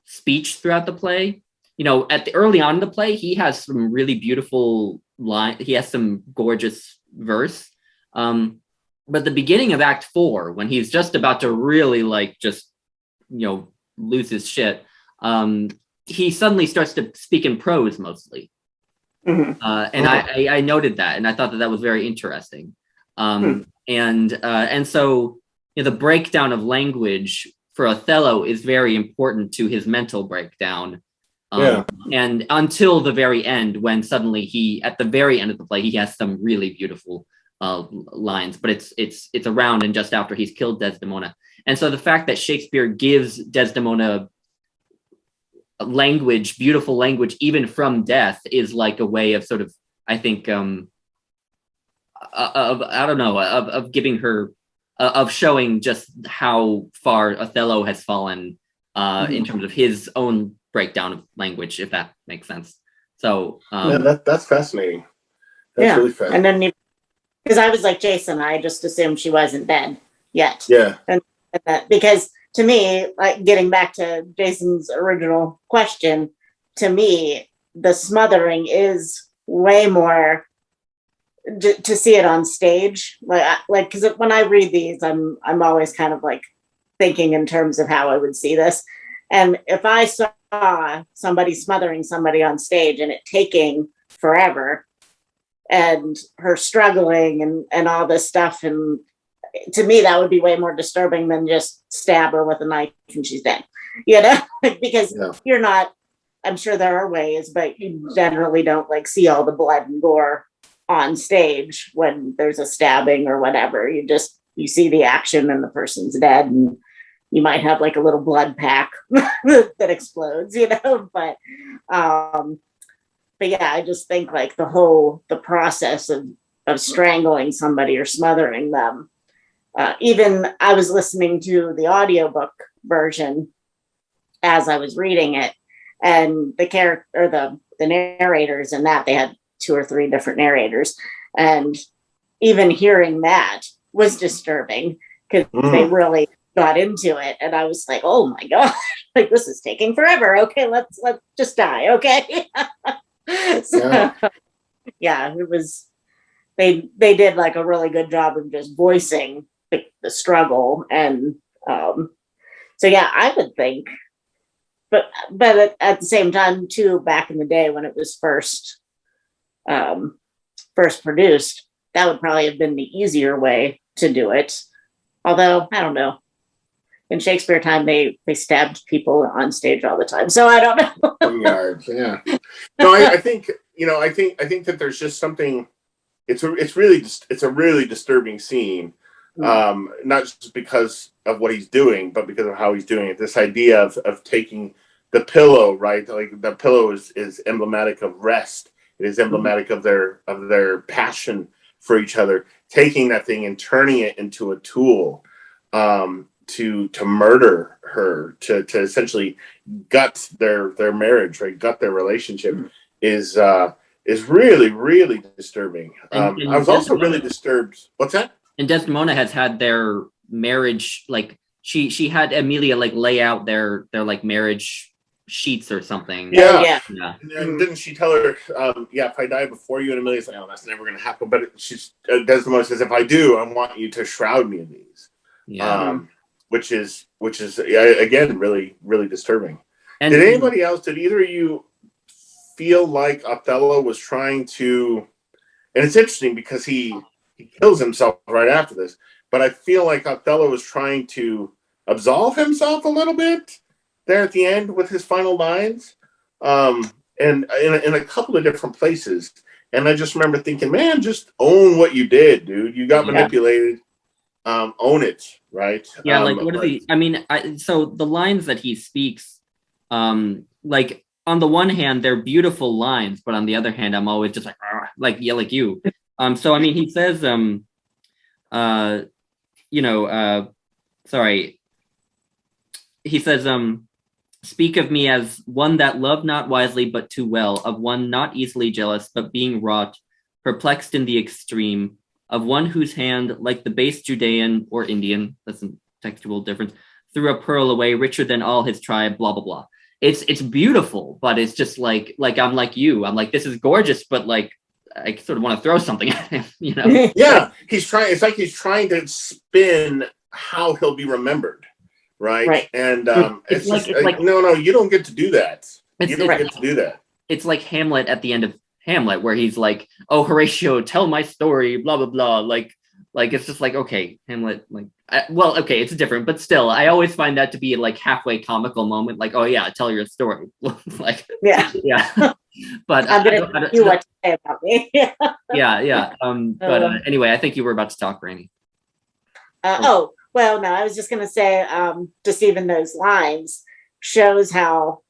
speech throughout the play, you know, early on in the play, he has some really beautiful he has some gorgeous verse. But the beginning of Act 4, when he's just about to really, like, just, you know, lose his shit, he suddenly starts to speak in prose mostly. And I noted that, and I thought that was very interesting. And so, you know, the breakdown of language for Othello is very important to his mental breakdown. And until the very end, when suddenly at the very end of the play, he has some really beautiful lines, but it's around and just after he's killed Desdemona. And so the fact that Shakespeare gives Desdemona language, beautiful language, even from death, is like a way of sort of, I think, of giving her, of showing just how far Othello has fallen in terms of his own breakdown of language, if that makes sense. So that's fascinating. That's really fascinating. And then because I was like Jason, I just assumed she wasn't dead yet. Yeah. And because to me, like, getting back to Jason's original question, to me, the smothering is way more to see it on stage. Like, because when I read these, I'm always kind of like thinking in terms of how I would see this. And if I saw somebody smothering somebody on stage and it taking forever and her struggling and all this stuff, and to me, that would be way more disturbing than just stab her with a knife and she's dead, you know, because you're not, I'm sure there are ways, but you generally don't like see all the blood and gore on stage when there's a stabbing or whatever. You see the action and the person's dead, and you might have like a little blood pack that explodes, you know, but yeah, I just think like the process of strangling somebody or smothering them. Even I was listening to the audiobook version as I was reading it, and the narrators in that, they had 2 or 3 different narrators, and even hearing that was disturbing because they really got into it, and I was like, oh my god, like, this is taking forever. Okay, let's just die. Okay. So yeah, it was, they did like a really good job of just voicing the struggle. And so yeah, I would think, but at the same time too, back in the day when it was first produced, that would probably have been the easier way to do it. Although, I don't know. in Shakespeare time, they stabbed people on stage all the time. So I don't know. Some yards, yeah. No, I think I think that there's just something. It's a really disturbing scene, not just because of what he's doing, but because of how he's doing it. This idea of taking the pillow, right? Like the pillow is emblematic of rest. It is emblematic of their passion for each other. Taking that thing and turning it into a tool to murder her, to essentially gut their marriage, right? Gut their relationship is really, really disturbing. And I was also really disturbed. What's that? And Desdemona has had their marriage, like she had Emilia like lay out their like marriage sheets or something. Yeah. And didn't she tell her, if I die before you? And Emilia's like, oh, that's never going to happen. But Desdemona says, if I do, I want you to shroud me in these. Yeah. Which is again really, really disturbing. And did either of you feel like Othello was trying to, and it's interesting because he kills himself right after this, but I feel like Othello was trying to absolve himself a little bit there at the end with his final lines, and in a couple of different places. And I just remember thinking, man, just own what you did, dude. You got manipulated. Own it, right? Yeah, like what is he? I mean, so the lines that he speaks, like on the one hand, they're beautiful lines, but on the other hand, I'm always just like you. So I mean, he says, sorry. He says, speak of me as one that loved not wisely, but too well, of one not easily jealous, but being wrought, perplexed in the extreme, of one whose hand, like the base Judean or Indian, that's a textual difference, threw a pearl away richer than all his tribe, blah, blah, blah. It's beautiful, but it's just like I'm like you. I'm like, this is gorgeous, but like, I sort of want to throw something at him, you know? Yeah, it's like he's trying to spin how he'll be remembered, right? And it's like, no, you don't get to do that. You don't get to do that. It's like Hamlet at the end of Hamlet, where he's like, oh, Horatio, tell my story, blah, blah, blah. Like it's just like, okay, Hamlet, okay, it's different, but still, I always find that to be like halfway comical moment. Like, oh yeah, tell your story. Like, yeah. But I'm going to do what to say about me. yeah. But anyway, I think you were about to talk, Rainey. Well, no, I was just going to say, just even those lines shows how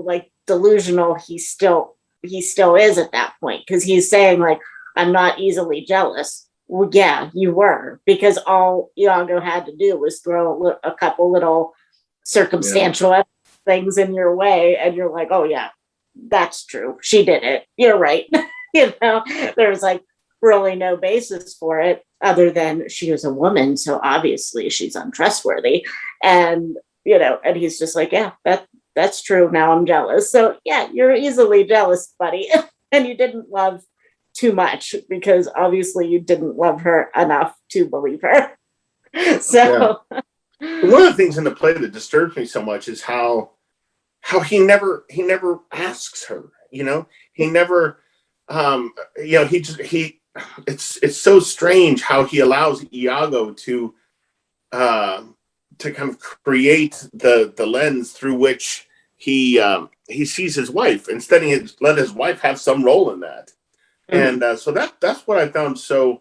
like delusional he still is at that point, because he's saying like, I'm not easily jealous. Well, yeah, you were, because all Iago had to do was throw a couple little circumstantial things in your way, and you're like, oh yeah, that's true, she did it, you're right. There's like really no basis for it other than she was a woman, so obviously she's untrustworthy. And and he's just like, yeah, that's true, now I'm jealous. So yeah, you're easily jealous, buddy. And you didn't love too much, because obviously you didn't love her enough to believe her. So one of the things in the play that disturbs me so much is how he never asks her. He never it's so strange how he allows Iago to kind of create the lens through which he sees his wife, instead of let his wife have some role in that. And so that's what I found so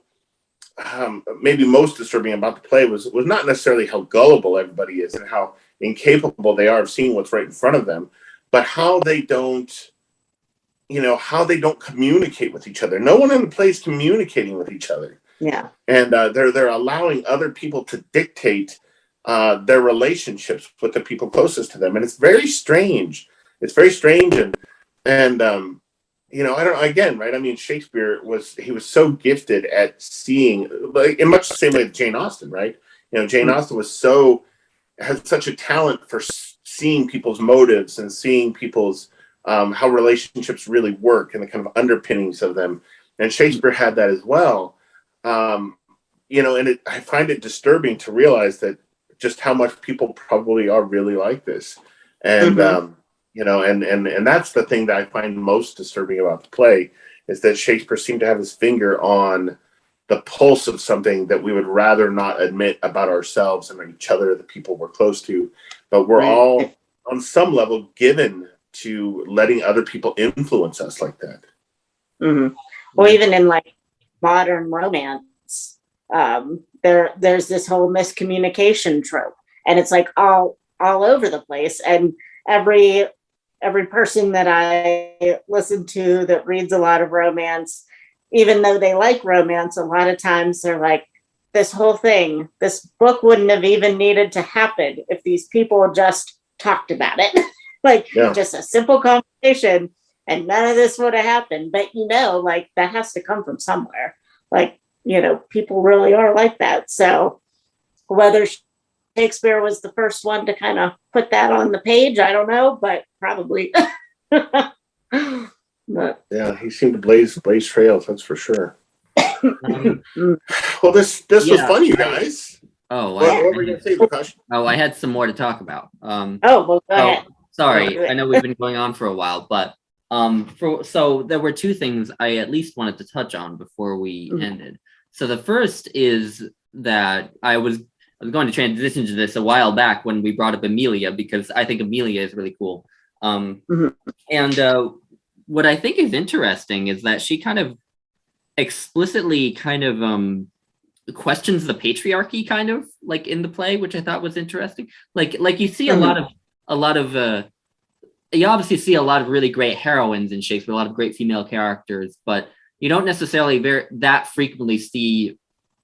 maybe most disturbing about the play was not necessarily how gullible everybody is and how incapable they are of seeing what's right in front of them, but how they don't communicate with each other. No one in the play is communicating with each other. Yeah. And they're allowing other people to dictate their relationships with the people closest to them, and it's very strange. It's very strange, and I don't. Again, right? I mean, Shakespeare was so gifted at seeing, like, in much the same way that Jane Austen, right? Jane Austen had such a talent for seeing people's motives and seeing people's how relationships really work and the kind of underpinnings of them. And Shakespeare had that as well. And I find it disturbing to realize that just how much people probably are really like this. And, and that's the thing that I find most disturbing about the play, is that Shakespeare seemed to have his finger on the pulse of something that we would rather not admit about ourselves and each other, the people we're close to. But we're all, on some level, given to letting other people influence us like that. Mm-hmm. Or even in like modern romance, there's this whole miscommunication trope, and it's like all over the place. And every person that I listen to that reads a lot of romance, even though they like romance, a lot of times they're like, this whole thing, this book wouldn't have even needed to happen if these people just talked about it. Like just a simple conversation and none of this would have happened. But like that has to come from somewhere. Like, people really are like that. So whether Shakespeare was the first one to kind of put that on the page, I don't know, but probably. But, yeah, he seemed to blaze trails, that's for sure. Well, this was fun, you guys. What were you going to say, Lukas? I had some more to talk about. Well, go ahead. Sorry, I know we've been going on for a while, but so there were two things I at least wanted to touch on before we ended. So the first is that I was going to transition to this a while back when we brought up Emilia, because I think Emilia is really cool. And what I think is interesting is that she kind of explicitly kind of questions the patriarchy, kind of like in the play, which I thought was interesting. Like you see a lot of you obviously see a lot of really great heroines in Shakespeare, a lot of great female characters, but you don't necessarily that frequently see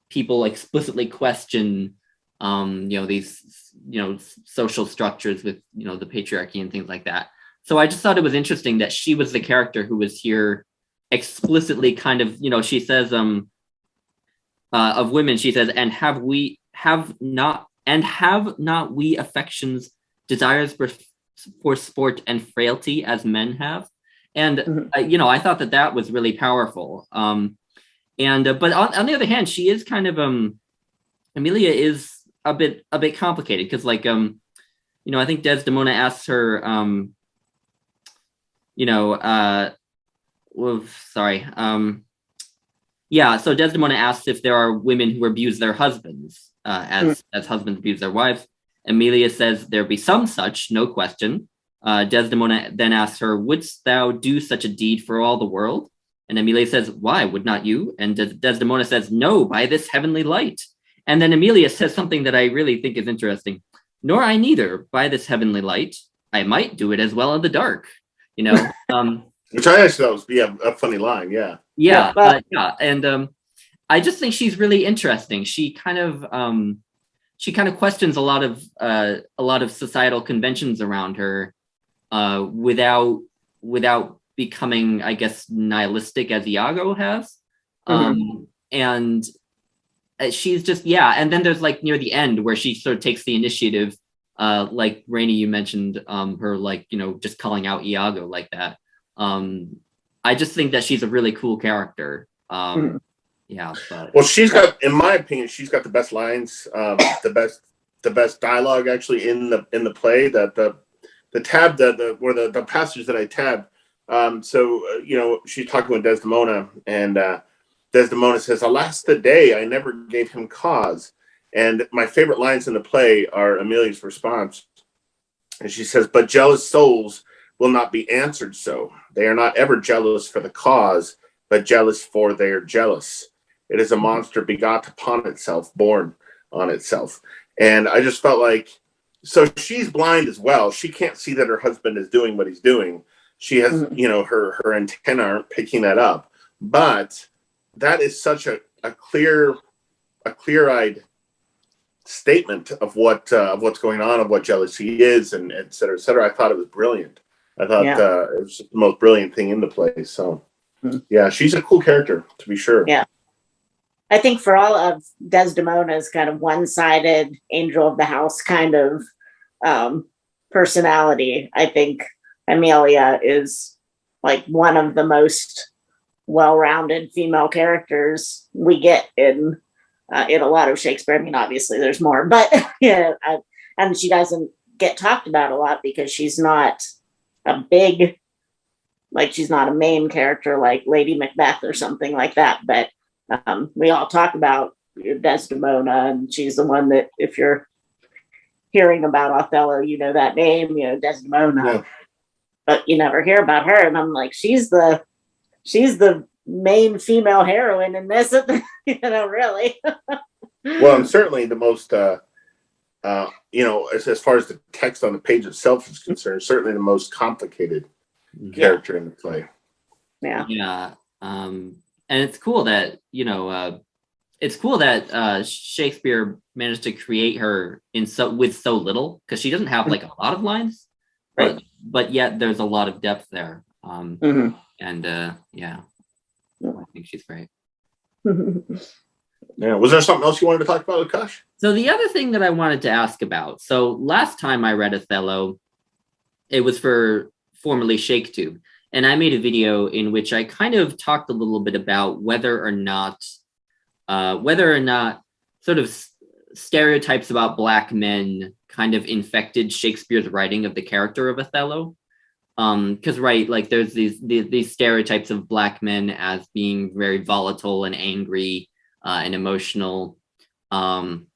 people explicitly question these social structures with the patriarchy and things like that. So I just thought it was interesting that she was the character who was here explicitly kind of, she says of women, she says, and have not we affections, desires for sport and frailty as men have? And I thought that was really powerful. But on the other hand, she is kind of Emilia is a bit complicated, because like I think Desdemona asks her so Desdemona asks if there are women who abuse their husbands as husbands abuse their wives. Emilia says there be some such, no question. Desdemona then asks her, wouldst thou do such a deed for all the world? And Emilia says, why, would not you? And Desdemona says, no, by this heavenly light. And then Emilia says something that I really think is interesting. Nor I neither, by this heavenly light. I might do it as well in the dark. Which I actually thought was a funny line, yeah. And I just think she's really interesting. She kind of questions a lot of societal conventions around her, without becoming, I guess, nihilistic as Iago has. And she's just and then there's like near the end where she sort of takes the initiative, like Rainey, you mentioned her just calling out Iago like that. I just think that she's a really cool character. But well, she's got, in my opinion, she's got the best lines, the best dialogue actually in the play. That the passage that I tabbed. She's talking with Desdemona, and Desdemona says, "Alas, the day I never gave him cause." And my favorite lines in the play are Emilia's response, and she says, "But jealous souls will not be answered so. They are not ever jealous for the cause, but jealous for their jealous. It is a monster begot upon itself, born on itself." And I just felt like, so she's blind as well. She can't see that her husband is doing what he's doing. She has, her antenna aren't picking that up. But that is such a clear-eyed statement of what's going on, of what jealousy is, and et cetera, et cetera. I thought it was brilliant. I thought it was just the most brilliant thing in the play. So, she's a cool character, to be sure. Yeah. I think for all of Desdemona's kind of one-sided angel of the house kind of personality, I think Emilia is like one of the most well-rounded female characters we get in a lot of Shakespeare. I mean, obviously there's more, but and she doesn't get talked about a lot because she's not she's not a main character like Lady Macbeth or something like that. But we all talk about Desdemona, and she's the one that, if you're hearing about Othello, you know that name, Desdemona. Yeah. But you never hear about her, and I'm like, she's the main female heroine in this, really. Well, and certainly the most, as far as the text on the page itself is concerned, certainly the most complicated character in the play. Yeah. Yeah. And it's cool that, Shakespeare managed to create her with so little, because she doesn't have like a lot of lines, right? But yet there's a lot of depth there. And I think she's great. Yeah. Was there something else you wanted to talk about, Lukas? So the other thing that I wanted to ask about, so last time I read Othello, it was for formerly Shaketube, and I made a video in which I kind of talked a little bit about whether or not sort of stereotypes about Black men kind of infected Shakespeare's writing of the character of Othello. Because like there's these stereotypes of Black men as being very volatile and angry and emotional, and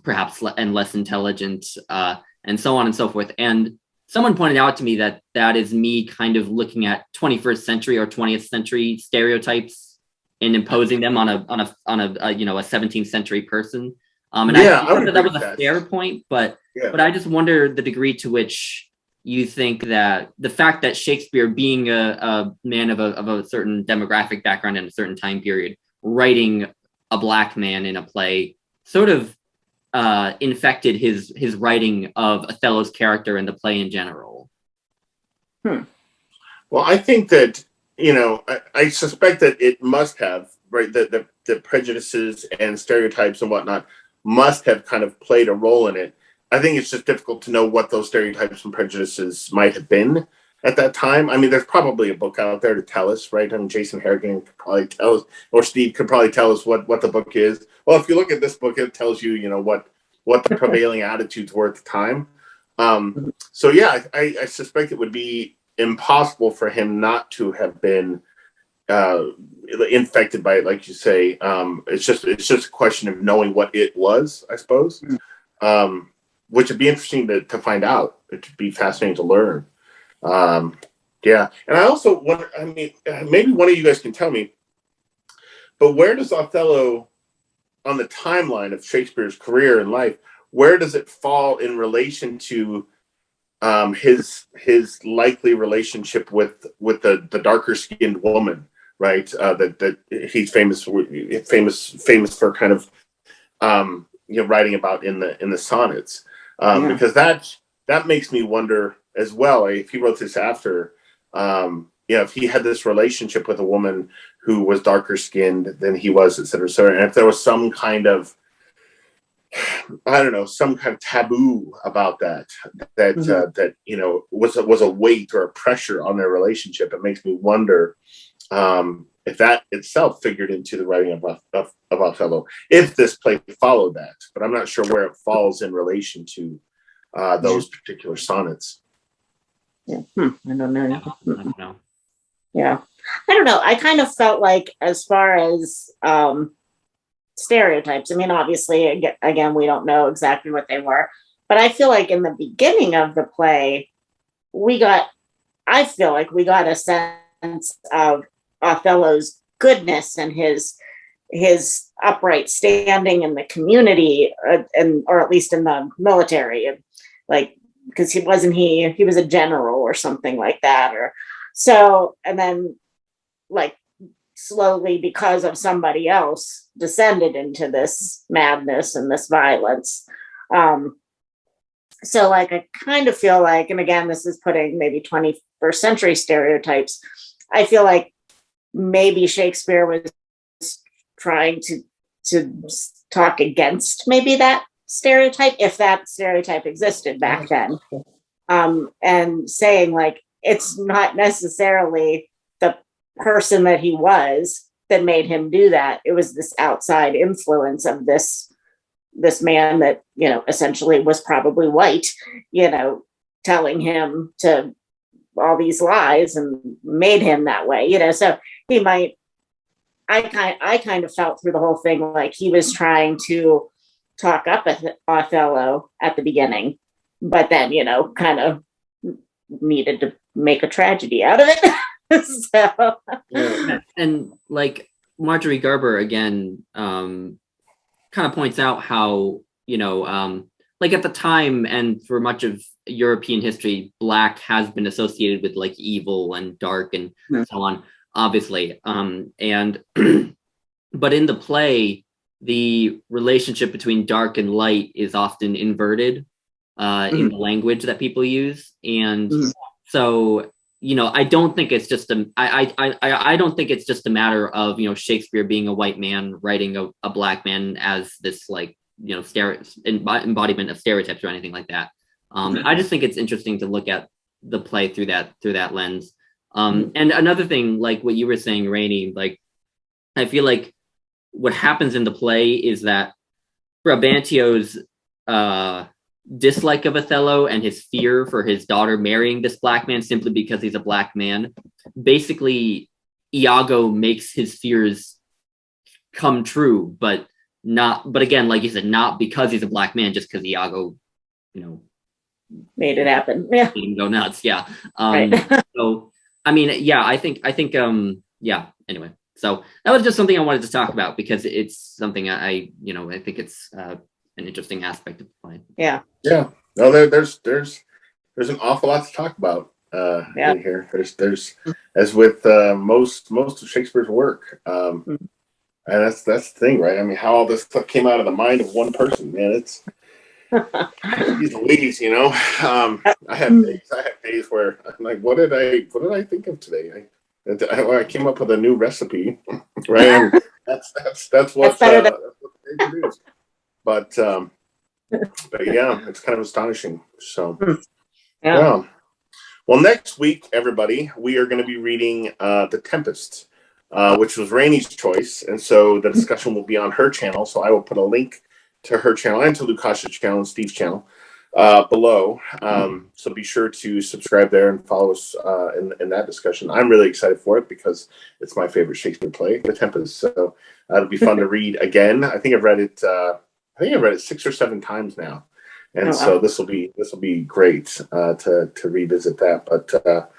perhaps less intelligent, and so on and so forth. And someone pointed out to me that is me kind of looking at 21st century or 20th century stereotypes and imposing them on a 17th century person. And I thought that was a fair point, but I just wonder the degree to which you think that the fact that Shakespeare, being a man of a certain demographic background in a certain time period, writing a Black man in a play, sort of infected his writing of Othello's character and the play in general. Well, I think that, I suspect that it must have, right, the prejudices and stereotypes and whatnot must have kind of played a role in it. I think it's just difficult to know what those stereotypes and prejudices might have been at that time. I mean, there's probably a book out there to tell us, right? I mean, Jason Harrigan could probably tell us, or Steve could probably tell us what the book is. Well, if you look at this book, it tells you, what the prevailing attitudes were at the time. So yeah, I suspect it would be impossible for him not to have been infected by it, like you say. It's just a question of knowing what it was, I suppose. Which would be interesting to find out. It would be fascinating to learn. And I also wonder, maybe one of you guys can tell me, but where does Othello, on the timeline of Shakespeare's career and life, where does it fall in relation to his likely relationship with the darker skinned woman, right? That he's famous for kind of writing about in the sonnets, because that makes me wonder as well. If he wrote this after, if he had this relationship with a woman who was darker skinned than he was, et cetera, et cetera, and if there was some kind of, some kind of taboo about that was a weight or a pressure on their relationship, it makes me wonder if that itself figured into the writing of Othello, if this play followed that. But I'm not sure where it falls in relation to those particular sonnets. I don't know. Yeah. I don't know. I kind of felt like, as far as stereotypes, obviously, again, we don't know exactly what they were, but I feel like in the beginning of the play, I feel like we got a sense of Othello's goodness and his upright standing in the community, or at least in the military, like, because he was a general or something like that, or so, and then like slowly, because of somebody else, descended into this madness and this violence. So like, I kind of feel like, and again, this is putting maybe 21st century stereotypes, I feel like maybe Shakespeare was trying to talk against maybe that stereotype, if that stereotype existed back then, and saying like, it's not necessarily the person that he was that made him do that. It was this outside influence of this man that, essentially was probably white, telling him to all these lies and made him that way, so he might I kind of felt through the whole thing like he was trying to talk up Othello at the beginning, but then, kind of needed to make a tragedy out of it. So. Yeah. And like Marjorie Garber again kind of points out how, like at the time and for much of European history, Black has been associated with like evil and dark and so on, obviously. And but in the play, the relationship between dark and light is often inverted in the language that people use. And so, I don't think it's just I don't think it's just a matter of, Shakespeare being a white man writing a Black man as this like, embodiment of stereotypes or anything like that. I just think it's interesting to look at the play through that lens. And another thing, like what you were saying, Rainey, like I feel like what happens in the play is that Brabantio's dislike of Othello and his fear for his daughter marrying this Black man simply because he's a Black man, basically Iago makes his fears come true, but again, like you said, not because he's a Black man, just because Iago, made it happen. Yeah. Made him go nuts. Yeah. Right. So, I mean, yeah, I think, yeah, anyway. So that was just something I wanted to talk about because it's something I think it's an interesting aspect of the play. Yeah. Yeah. No, there's an awful lot to talk about in here. There's as with most of Shakespeare's work. And that's the thing, right? I mean, how all this stuff came out of the mind of one person, man. It's these Louise, I have days where I'm like, what did I think of today? I came up with a new recipe, right? And that's what they produced. But yeah, it's kind of astonishing. So yeah. Well, next week, everybody, we are going to be reading The Tempest. Which was Rainey's choice, and so the discussion will be on her channel. So I will put a link to her channel and to Lukas's channel and Steve's channel below. So be sure to subscribe there and follow us in that discussion. I'm really excited for it because it's my favorite Shakespeare play, The Tempest. So it'll be fun to read again. I think I've read it. I think I've read it 6 or 7 times now, and so this will be great to revisit that. But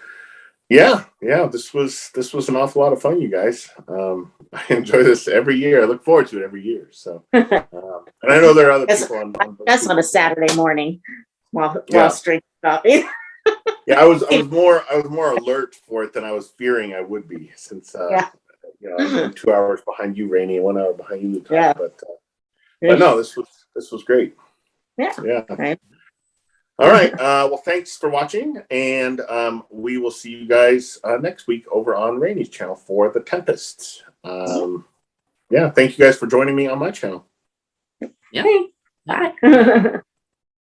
yeah, this was an awful lot of fun, you guys. I enjoy this every year. I look forward to it every year. So, and I know there are other people on. That's on a Saturday morning while drinking coffee. Yeah, I was more alert for it than I was fearing I would be, since I'm 2 hours behind you, Rainey, and 1 hour behind you, Lukas. Yeah. But no, this was great. Yeah. Right. All right. Well, thanks for watching, and we will see you guys next week over on Rainey's channel for The Tempest. Yeah, thank you guys for joining me on my channel. Yeah. Bye.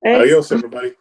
Adios, everybody.